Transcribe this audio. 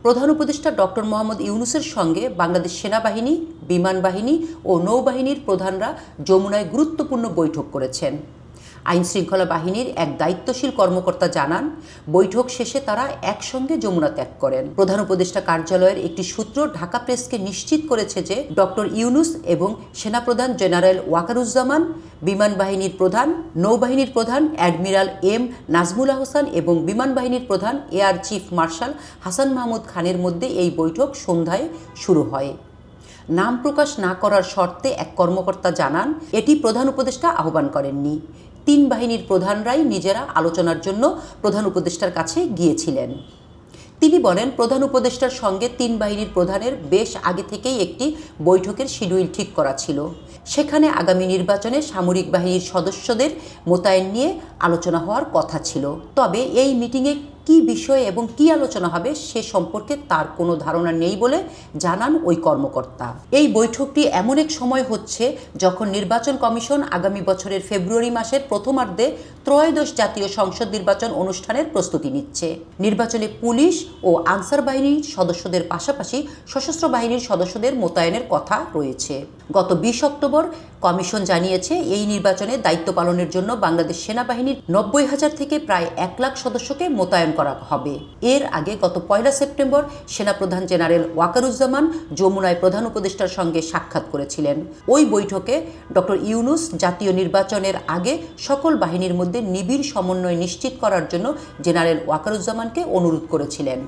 প্রধান উপদেষ্টা ডক্টর মোহাম্মদ ইউনূসের সঙ্গে বাংলাদেশ সেনাবাহিনী, বিমান বাহিনী ও নৌবাহিনীর প্রধানরা যমুনায় গুরুত্বপূর্ণ বৈঠক করেছেন। আইনশৃঙ্খলা বাহিনীর এক দায়িত্বশীল কর্মকর্তা জানান, বৈঠক শেষে তারা একসঙ্গে যমুনা ত্যাগ করেন। প্রধান উপদেষ্টা কার্যালয়ের একটি সূত্র ঢাকা প্রেসকে নিশ্চিত করেছে যে ডক্টর ইউনূস এবং সেনাপ্রধান জেনারেল ওয়াকারুজ্জামান, বিমান বাহিনীর প্রধান, নৌবাহিনীর প্রধান অ্যাডমিরাল এম নাজমুল আহসান এবং বিমান বাহিনীর প্রধান air chief marshal Hasan Mahmud খানের মধ্যে এই বৈঠক সন্ধ্যায় শুরু হয়। নাম প্রকাশ না করার শর্তে এক কর্মকর্তা জানান, এটি প্রধান উপদেষ্টা আহ্বান করেননি। 3 বাহিনীর প্রধানরাই নিজেরা আলোচনার জন্য প্রধান উপদেষ্টার কাছে গিয়েছিলেন। তিনি বলেন, প্রধান উপদেষ্টার সঙ্গে 3 বাহিনীর প্রধানের বেশ আগে থেকেই একটি বৈঠকের শিডিউল ঠিক করা ছিল। সেখানে আগামী নির্বাচনে সামরিক বাহিনীর সদস্যদের মোতায়েন নিয়ে আলোচনা হওয়ার কথা ছিল। তবে এই মিটিংয়ে কী বিষয়ে এবং কী আলোচনা হবে সে সম্পর্কে তার কোনো ধারণা নেই বলে জানান ওই কর্মকর্তা। এই বৈঠকটি এমন এক সময় হচ্ছে যখন নির্বাচন কমিশন আগামী বছরের ফেব্রুয়ারি মাসের প্রথমার্ধে ত্রয়োদশ জাতীয় সংসদ নির্বাচন অনুষ্ঠানের প্রস্তুতি নিচ্ছে। নির্বাচনে পুলিশ ও আনসার বাহিনীর সদস্যদের পাশাপাশি সশস্ত্র বাহিনীর সদস্যদের মোতায়েনের কথা রয়েছে। গত 20 অক্টোবর কমিশন জানিয়েছে, এই নির্বাচনে দায়িত্ব পালনের জন্য বাংলাদেশ সেনাবাহিনীর 90,000 থেকে প্রায় 1 লাখ সদস্যকে মোতায়েন করা হবে। এর আগে গত 1 সেপ্টেম্বর সেনাপ্রধান জেনারেল ওয়াকারুজ্জামান যমুনায় প্রধান উপদেষ্টার সঙ্গে সাক্ষাৎ করেছিলেন। ওই বৈঠকে ডক্টর ইউনূস জাতীয় নির্বাচনের আগে সকল বাহিনীর মধ্যে নিবিড় সমন্বয় নিশ্চিত করার জন্য জেনারেল ওয়াকারুজ্জামানকে অনুরোধ করেছিলেন।